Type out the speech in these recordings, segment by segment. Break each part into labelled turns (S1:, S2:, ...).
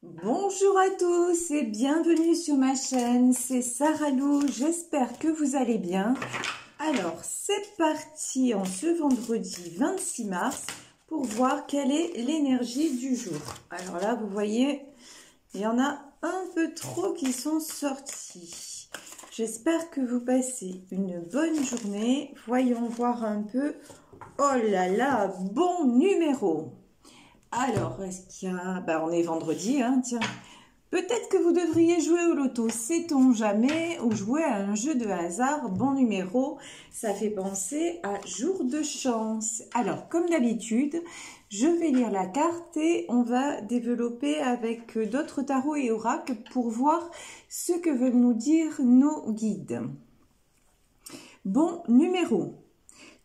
S1: Bonjour à tous et bienvenue sur ma chaîne, c'est Sarah Lou, j'espère que vous allez bien. Alors c'est parti en ce vendredi 26 mars pour voir quelle est l'énergie du jour. Alors là vous voyez, il y en a un peu trop qui sont sortis. J'espère que vous passez une bonne journée. Voyons voir un peu. Oh là là, bon numéro. Alors, est-ce qu'il y a... on est vendredi, hein, tiens. Peut-être que vous devriez jouer au loto, sait-on jamais, ou jouer à un jeu de hasard, bon numéro, ça fait penser à jour de chance. Alors, comme d'habitude, je vais lire la carte et on va développer avec d'autres tarots et oracles pour voir ce que veulent nous dire nos guides. Bon numéro.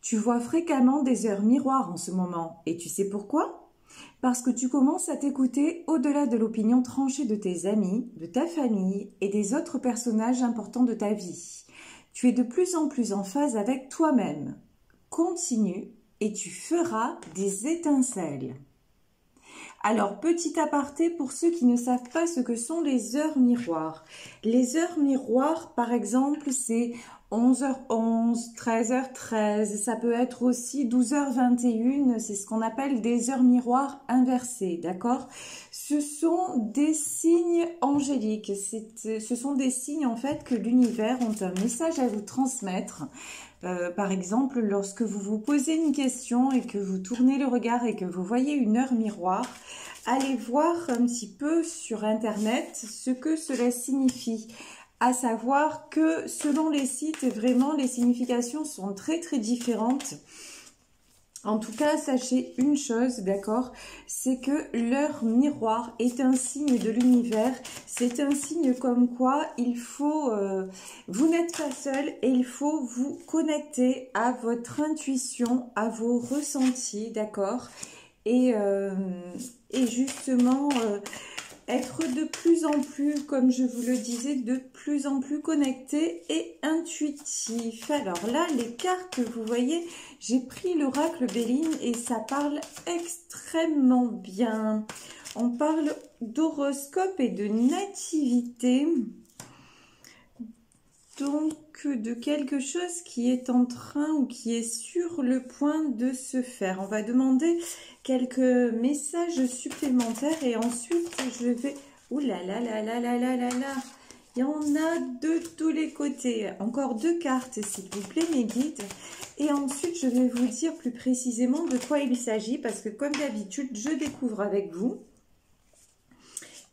S1: Tu vois fréquemment des heures miroirs en ce moment, et tu sais pourquoi ? Parce que tu commences à t'écouter au-delà de l'opinion tranchée de tes amis, de ta famille et des autres personnages importants de ta vie. Tu es de plus en plus en phase avec toi-même. Continue et tu feras des étincelles. Alors, petit aparté pour ceux qui ne savent pas ce que sont les heures miroirs. Les heures miroirs, par exemple, c'est 11h11, 13h13, ça peut être aussi 12h21, c'est ce qu'on appelle des heures miroirs inversées, d'accord? Ce sont des signes angéliques, ce sont des signes en fait que l'univers ont un message à vous transmettre. Par exemple, lorsque vous vous posez une question et que vous tournez le regard et que vous voyez une heure miroir, allez voir un petit peu sur internet ce que cela signifie. À savoir que selon les sites, vraiment les significations sont très différentes. En tout cas, sachez une chose, d'accord, c'est que l'heure miroir est un signe de l'univers. C'est un signe comme quoi il faut, vous n'êtes pas seul et il faut vous connecter à votre intuition, à vos ressentis, d'accord, et justement être de plus en plus, comme je vous le disais, de plus en plus connecté et intuitif. Alors là, les cartes, vous voyez, j'ai pris l'oracle Béline et ça parle extrêmement bien. On parle d'horoscope et de nativité. Donc, de quelque chose qui est en train ou qui est sur le point de se faire. On va demander quelques messages supplémentaires et ensuite je vais... Ouh là là là là là là là là. Il y en a de tous les côtés. Encore deux cartes, s'il vous plaît, mes guides. Et ensuite, je vais vous dire plus précisément de quoi il s'agit parce que comme d'habitude, je découvre avec vous.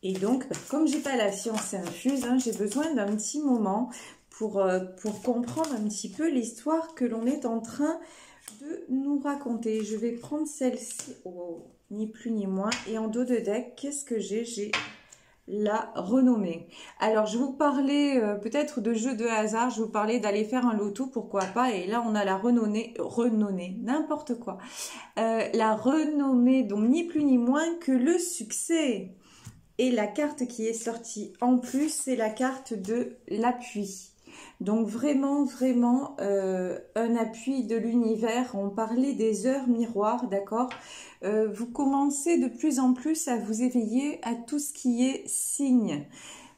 S1: Et donc, comme j'ai pas la science infuse, hein, j'ai besoin d'un petit moment pour comprendre un petit peu l'histoire que l'on est en train de nous raconter. Je vais prendre celle-ci, oh, ni plus ni moins. Et en dos de deck, qu'est-ce que j'ai? J'ai la renommée. Alors, je vous parlais peut-être de jeux de hasard. Je vous parlais d'aller faire un loto, pourquoi pas. Et là, on a la renommée, n'importe quoi. La renommée, donc ni plus ni moins que le succès. Et la carte qui est sortie en plus, c'est la carte de l'appui. Donc vraiment, vraiment un appui de l'univers. On parlait des heures miroirs, d'accord? Vous commencez de plus en plus à vous éveiller à tout ce qui est signe.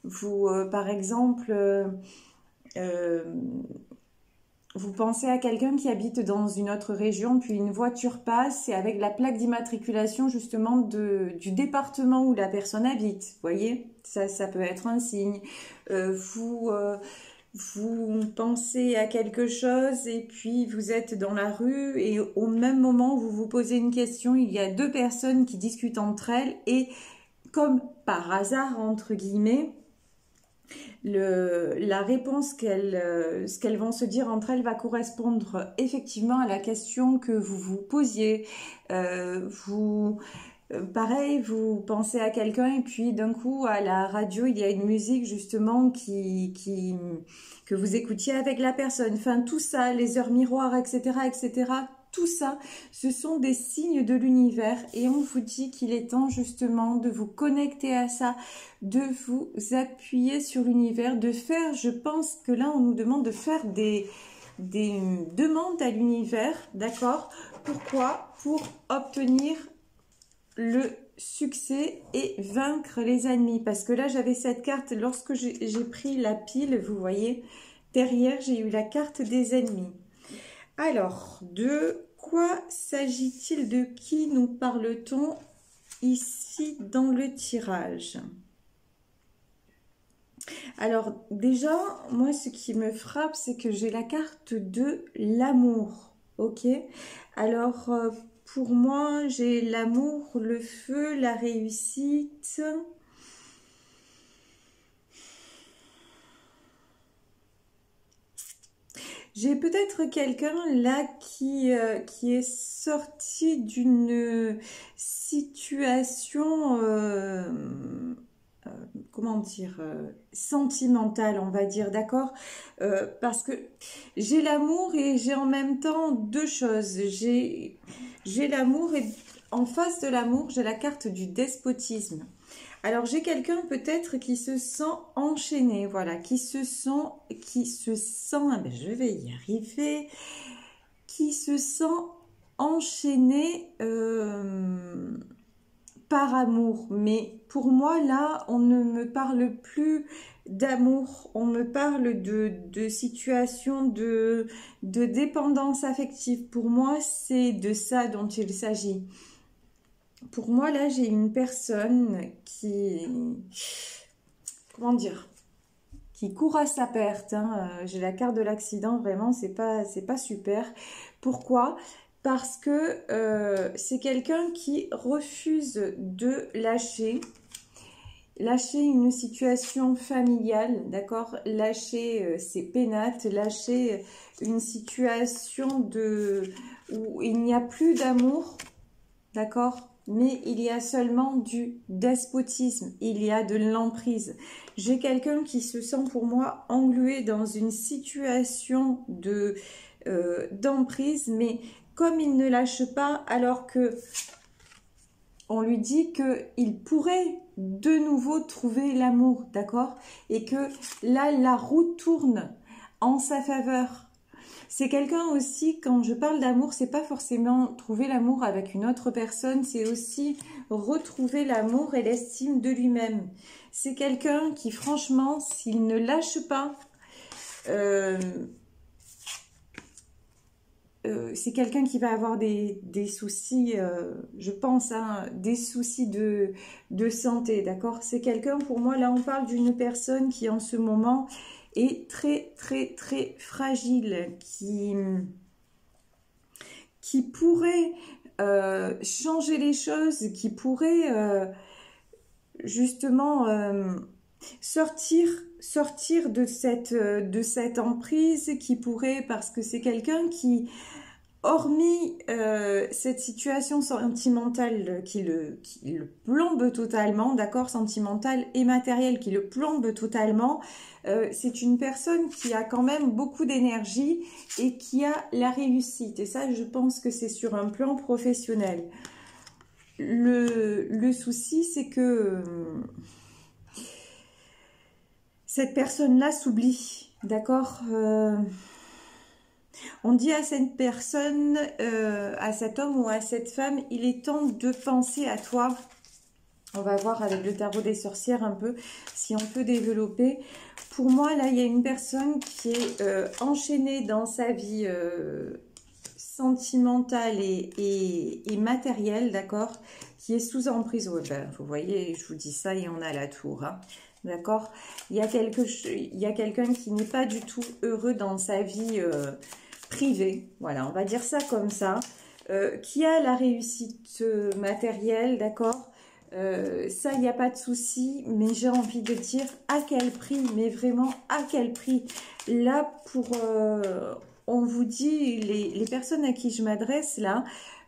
S1: Vous, par exemple... vous pensez à quelqu'un qui habite dans une autre région, puis une voiture passe et avec la plaque d'immatriculation justement du département où la personne habite. Vous voyez, ça peut être un signe. Vous pensez à quelque chose et puis vous êtes dans la rue et au même moment où vous vous posez une question, il y a deux personnes qui discutent entre elles et comme par hasard, entre guillemets, la réponse ce qu'elles vont se dire entre elles va correspondre effectivement à la question que vous vous posiez. Pareil, vous pensez à quelqu'un et puis d'un coup à la radio il y a une musique justement que vous écoutiez avec la personne. Enfin tout ça, les heures miroirs, etc., etc. Tout ça, ce sont des signes de l'univers et on vous dit qu'il est temps justement de vous connecter à ça, de vous appuyer sur l'univers, de faire, je pense que là on nous demande de faire des demandes à l'univers, d'accord? Pourquoi? Pour obtenir le succès et vaincre les ennemis. Parce que là, j'avais cette carte, lorsque j'ai pris la pile, vous voyez, derrière, j'ai eu la carte des ennemis. Alors, de quoi s'agit-il? De qui nous parle-t-on ici dans le tirage? Alors, déjà, moi, ce qui me frappe, c'est que j'ai la carte de l'amour, ok? Alors, pour moi, j'ai l'amour, le feu, la réussite. J'ai peut-être quelqu'un là qui est sorti d'une situation, comment dire, sentimentale, on va dire, d'accord? Parce que j'ai l'amour et j'ai en même temps deux choses. J'ai l'amour et en face de l'amour, j'ai la carte du despotisme. Alors, j'ai quelqu'un peut-être qui se sent enchaîné, voilà, qui se sent, ah ben, je vais y arriver, qui se sent enchaîné par amour. Mais pour moi, là, on ne me parle plus d'amour, on me parle de situation de dépendance affective. Pour moi, c'est de ça dont il s'agit. Pour moi, là, j'ai une personne qui, comment dire, qui court à sa perte. Hein. J'ai la carte de l'accident, vraiment, c'est pas super. Pourquoi? Parce que c'est quelqu'un qui refuse de lâcher une situation familiale, d'accord? Lâcher ses pénates, lâcher une situation où il n'y a plus d'amour, d'accord? Mais il y a seulement du despotisme, il y a de l'emprise. J'ai quelqu'un qui se sent pour moi englué dans une situation d'emprise, mais comme il ne lâche pas, alors que on lui dit qu'il pourrait de nouveau trouver l'amour, d'accord? Et que là, la roue tourne en sa faveur. C'est quelqu'un aussi, quand je parle d'amour, c'est pas forcément trouver l'amour avec une autre personne, c'est aussi retrouver l'amour et l'estime de lui-même. C'est quelqu'un qui, franchement, s'il ne lâche pas, c'est quelqu'un qui va avoir des soucis, je pense, hein, des soucis de santé, d'accord? C'est quelqu'un, pour moi, là, on parle d'une personne qui, en ce moment, est très, très, très fragile, qui pourrait changer les choses, qui pourrait justement sortir de cette emprise, qui pourrait, parce que c'est quelqu'un qui, hormis cette situation sentimentale qui le plombe totalement, d'accord, sentimentale et matérielle qui le plombe totalement, c'est une personne qui a quand même beaucoup d'énergie et qui a la réussite. Et ça, je pense que c'est sur un plan professionnel. Le souci, c'est que cette personne-là s'oublie, d'accord? On dit à cette personne, à cet homme ou à cette femme, il est temps de penser à toi. On va voir avec le tarot des sorcières un peu si on peut développer. Pour moi, là, il y a une personne qui est enchaînée dans sa vie sentimentale et matérielle, d'accord, qui est sous emprise. Ouais, ben, vous voyez, je vous dis ça et on a la tour, hein. D'accord, il y a quelqu'un qui n'est pas du tout heureux dans sa vie privée, voilà, on va dire ça comme ça, qui a la réussite matérielle, d'accord, ça, il n'y a pas de souci, mais j'ai envie de dire à quel prix, mais vraiment à quel prix. Là, on vous dit, les personnes à qui je m'adresse là,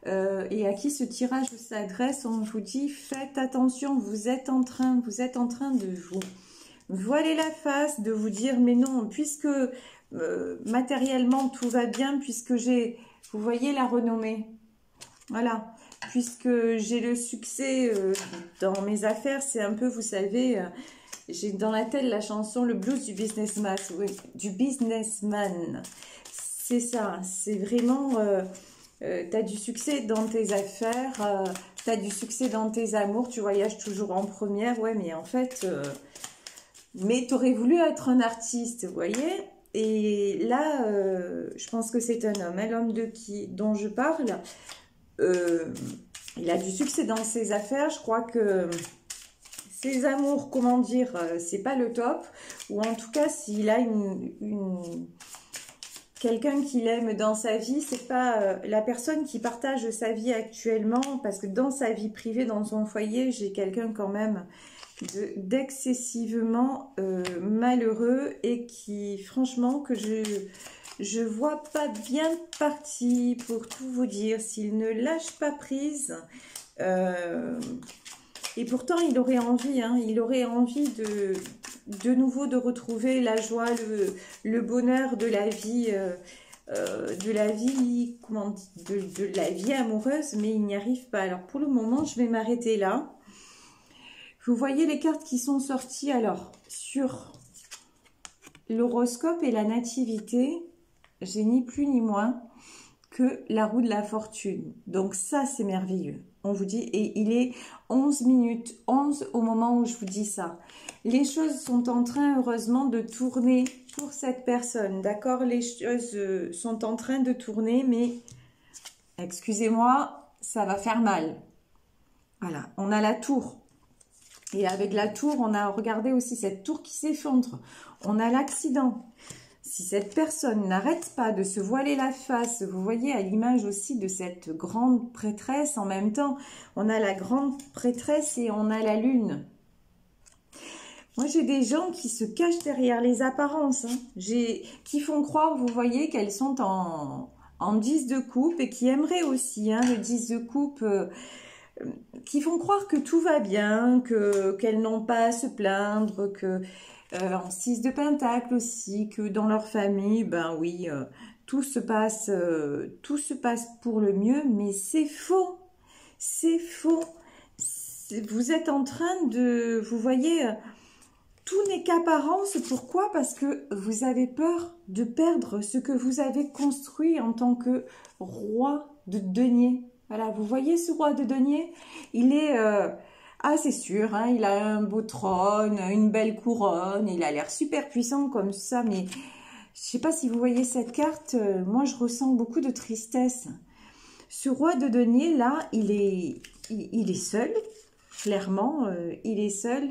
S1: et à qui ce tirage s'adresse, on vous dit faites attention, vous êtes en train de vous voiler la face, de vous dire mais non, puisque matériellement tout va bien, puisque vous voyez la renommée, voilà, puisque j'ai le succès dans mes affaires, c'est un peu, vous savez, j'ai dans la tête la chanson Le blues du businessman, oui, du businessman, c'est ça, c'est vraiment... tu as du succès dans tes affaires, Tu as du succès dans tes amours, tu voyages toujours en première. Ouais, mais en fait, mais tu aurais voulu être un artiste, vous voyez. Et là, je pense que c'est un homme. Hein, l'homme dont je parle, il a du succès dans ses affaires. Je crois que ses amours, comment dire, c'est pas le top. Ou en tout cas, s'il a quelqu'un qu'il aime dans sa vie, c'est pas la personne qui partage sa vie actuellement, parce que dans sa vie privée, dans son foyer, j'ai quelqu'un quand même d'excessivement malheureux et qui, franchement, que je vois pas bien parti, pour tout vous dire, s'il ne lâche pas prise. Et pourtant, il aurait envie, hein, il aurait envie de nouveau de retrouver la joie, le bonheur de la vie, comment de la vie amoureuse, mais il n'y arrive pas. Alors pour le moment, je vais m'arrêter là. Vous voyez les cartes qui sont sorties alors sur l'horoscope et la nativité. J'ai ni plus ni moins que la roue de la fortune. Donc ça, c'est merveilleux. On vous dit, et il est 11 minutes 11 au moment où je vous dis ça. Les choses sont en train, heureusement, de tourner pour cette personne. D'accord? Les choses sont en train de tourner, mais excusez-moi, ça va faire mal. Voilà, on a la tour. Et avec la tour, on a regardé aussi cette tour qui s'effondre. On a l'accident. Si cette personne n'arrête pas de se voiler la face, vous voyez à l'image aussi de cette grande prêtresse, en même temps, on a la grande prêtresse et on a la lune. Moi, j'ai des gens qui se cachent derrière les apparences, hein. Qui font croire, vous voyez, qu'elles sont en 10 de coupe et qui aimeraient aussi, hein, le 10 de coupe, qui font croire que tout va bien, qu'elles n'ont pas à se plaindre, que... en 6 de pentacle aussi, que dans leur famille, ben oui, tout se passe pour le mieux, mais c'est faux, c'est faux. Vous êtes en train de, vous voyez, tout n'est qu'apparence. Pourquoi? Parce que vous avez peur de perdre ce que vous avez construit en tant que roi de denier. Voilà, vous voyez ce roi de denier, il est... ah, c'est sûr, hein, il a un beau trône, une belle couronne, il a l'air super puissant comme ça, mais je sais pas si vous voyez cette carte, moi je ressens beaucoup de tristesse. Ce roi de denier, là, il est seul, clairement, il est seul.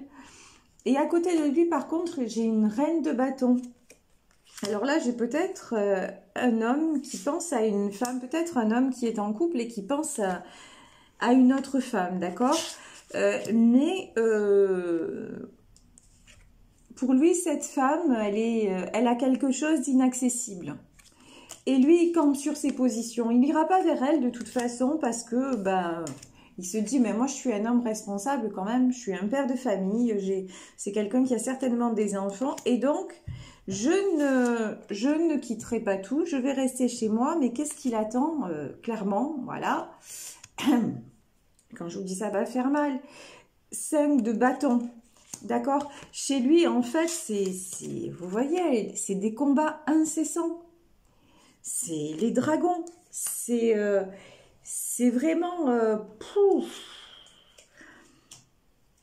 S1: Et à côté de lui, par contre, j'ai une reine de bâton. Alors là, j'ai peut-être un homme qui pense à une femme, peut-être un homme qui est en couple et qui pense à une autre femme, d'accord ? Mais pour lui, cette femme, elle a quelque chose d'inaccessible. Et lui, il campe sur ses positions. Il n'ira pas vers elle de toute façon parce que, ben, il se dit, mais moi, je suis un homme responsable quand même. Je suis un père de famille. C'est quelqu'un qui a certainement des enfants. Et donc, je ne quitterai pas tout. Je vais rester chez moi. Mais qu'est-ce qu'il attend clairement, voilà. Quand je vous dis ça va faire mal. 5 de bâton. D'accord? Chez lui, en fait, vous voyez, c'est des combats incessants. C'est les dragons. C'est vraiment...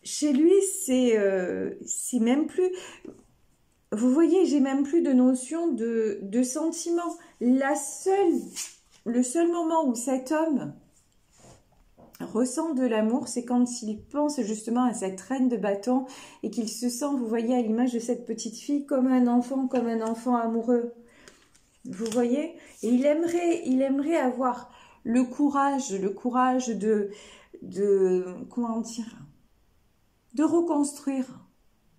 S1: Chez lui, c'est même plus... Vous voyez, j'ai même plus de notion de sentiment. Le seul moment où cet homme ressent de l'amour, c'est quand il pense justement à cette reine de bâton et qu'il se sent, vous voyez, à l'image de cette petite fille, comme un enfant amoureux. Vous voyez? Et il aimerait avoir le courage de comment dire, de reconstruire,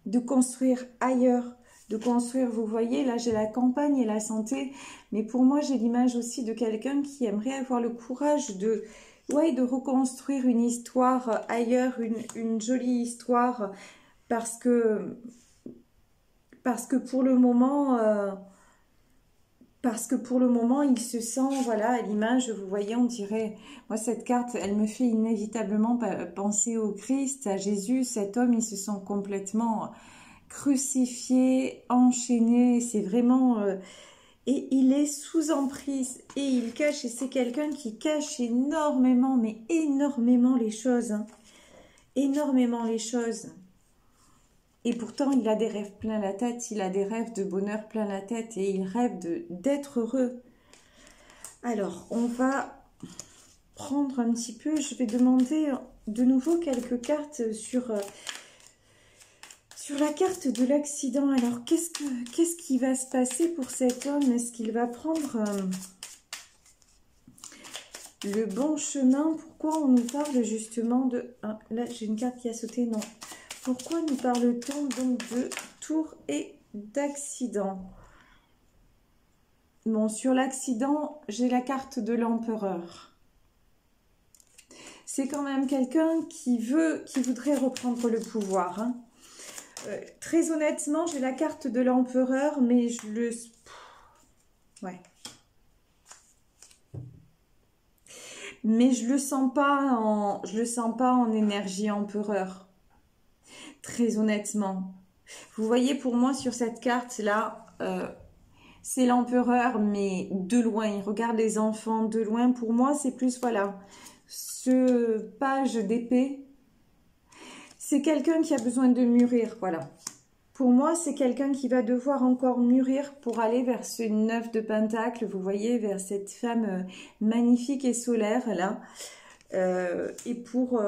S1: de construire ailleurs, de construire, vous voyez, là j'ai la campagne et la santé, mais pour moi j'ai l'image aussi de quelqu'un qui aimerait avoir le courage de reconstruire une histoire ailleurs, une jolie histoire, parce que pour le moment, il se sent, voilà, à l'image, vous voyez, on dirait, moi cette carte, elle me fait inévitablement penser au Christ, à Jésus. Cet homme, il se sent complètement crucifié, enchaîné, c'est vraiment... et il est sous emprise et il cache, et c'est quelqu'un qui cache énormément, mais énormément les choses, hein. Énormément les choses. Et pourtant, il a des rêves plein la tête, il a des rêves de bonheur plein la tête et il rêve d'être heureux. Alors, on va prendre un petit peu, je vais demander de nouveau quelques cartes sur la carte de l'accident. Alors, qu'est-ce qui va se passer pour cet homme? Est-ce qu'il va prendre le bon chemin? Pourquoi on nous parle justement de... Ah, là, j'ai une carte qui a sauté, non. Pourquoi nous parle-t-on donc de tour et d'accident? Bon, sur l'accident, j'ai la carte de l'empereur. C'est quand même quelqu'un qui voudrait reprendre le pouvoir, hein. Très honnêtement, j'ai la carte de l'empereur, mais je le... Ouais. Mais je le sens pas en énergie empereur. Très honnêtement. Vous voyez, pour moi, sur cette carte-là, c'est l'empereur, mais de loin. Il regarde les enfants de loin. Pour moi, c'est plus, voilà, ce page d'épée. C'est quelqu'un qui a besoin de mûrir, voilà. Pour moi, c'est quelqu'un qui va devoir encore mûrir pour aller vers ce 9 de Pentacle, vous voyez, vers cette femme magnifique et solaire, là. Et pour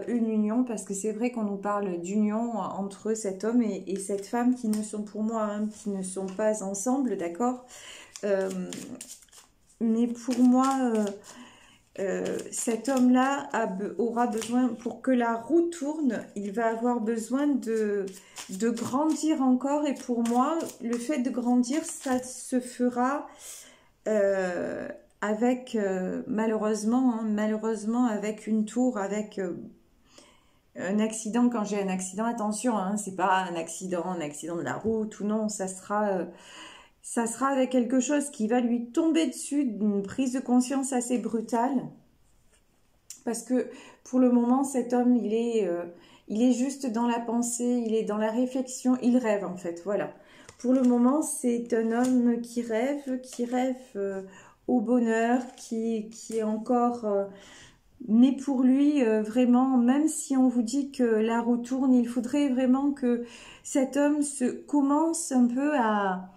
S1: une union, parce que c'est vrai qu'on nous parle d'union entre cet homme et cette femme qui ne sont pour moi, hein, qui ne sont pas ensemble, d'accord, mais pour moi, cet homme-là aura besoin, pour que la roue tourne, il va avoir besoin de grandir encore, et pour moi, le fait de grandir, ça se fera... avec malheureusement avec une tour, avec un accident. Quand j'ai un accident, attention, hein, c'est pas un accident de la route ou non, ça sera avec quelque chose qui va lui tomber dessus, d'une prise de conscience assez brutale, parce que pour le moment cet homme il est juste dans la pensée, il est dans la réflexion, il rêve en fait, voilà. Pour le moment c'est un homme qui rêve au bonheur, qui est encore... mais pour lui, vraiment, même si on vous dit que la roue tourne, il faudrait vraiment que cet homme commence un peu à...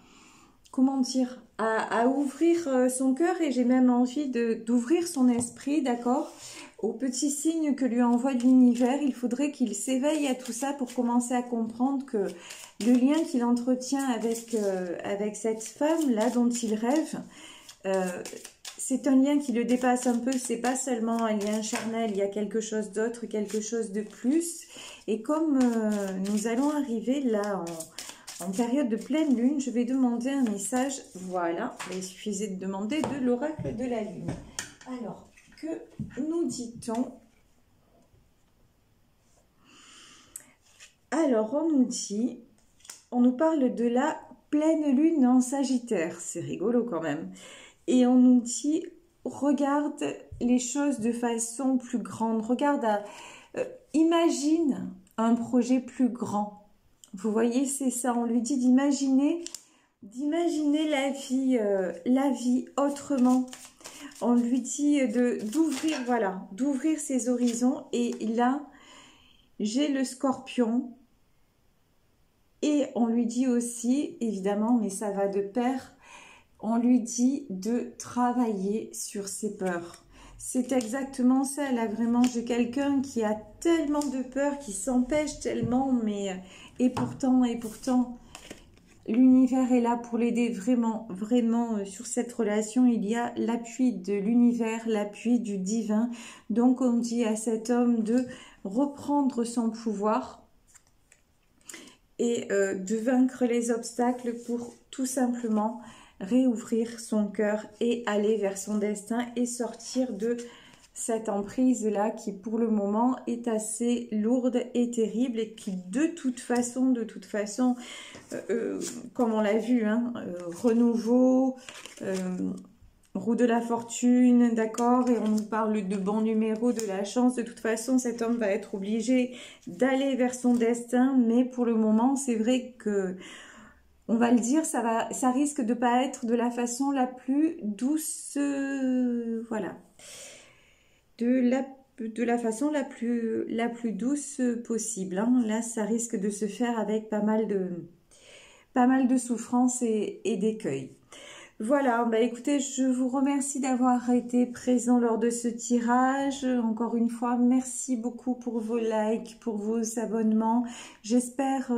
S1: Comment dire, à ouvrir son cœur, et j'ai même envie d'ouvrir son esprit, d'accord, aux petits signes que lui envoie l'univers. Il faudrait qu'il s'éveille à tout ça pour commencer à comprendre que le lien qu'il entretient avec cette femme-là dont il rêve, c'est un lien qui le dépasse un peu, c'est pas seulement un lien charnel, il y a quelque chose d'autre, quelque chose de plus. Et comme nous allons arriver là en période de pleine lune, je vais demander un message, voilà, il suffisait de demander de l'oracle de la lune. Alors, que nous dit-on? Alors, on nous parle de la pleine lune en Sagittaire, c'est rigolo quand même. Et on nous dit, regarde les choses de façon plus grande, imagine un projet plus grand. Vous voyez, c'est ça, on lui dit d'imaginer la vie autrement. On lui dit d'ouvrir, voilà, d'ouvrir ses horizons. Et là, j'ai le Scorpion. Et on lui dit aussi, évidemment, mais ça va de pair, on lui dit de travailler sur ses peurs. C'est exactement ça, là, vraiment, j'ai quelqu'un qui a tellement de peur, qui s'empêche tellement, mais... Et pourtant, l'univers est là pour l'aider vraiment, vraiment, sur cette relation. Il y a l'appui de l'univers, l'appui du divin. Donc, on dit à cet homme de reprendre son pouvoir et de vaincre les obstacles pour tout simplement réouvrir son cœur et aller vers son destin et sortir de cette emprise-là qui pour le moment est assez lourde et terrible, et qui de toute façon, comme on l'a vu, hein, renouveau, roue de la fortune, d'accord, et on nous parle de bons numéros, de la chance. De toute façon, cet homme va être obligé d'aller vers son destin, mais pour le moment, c'est vrai que on va le dire, ça risque de pas être de la façon la plus douce, voilà, de la façon la plus douce possible, hein. Là, ça risque de se faire avec pas mal de souffrance et d'écueil. Voilà, bah écoutez, je vous remercie d'avoir été présent lors de ce tirage. Encore une fois, merci beaucoup pour vos likes, pour vos abonnements. J'espère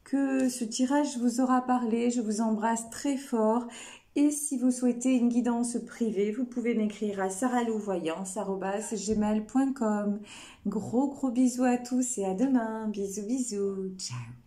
S1: que ce tirage vous aura parlé. Je vous embrasse très fort. Et si vous souhaitez une guidance privée, vous pouvez m'écrire à saralouvoyance@gmail.com. Gros bisous à tous et à demain. Bisous bisous. Ciao.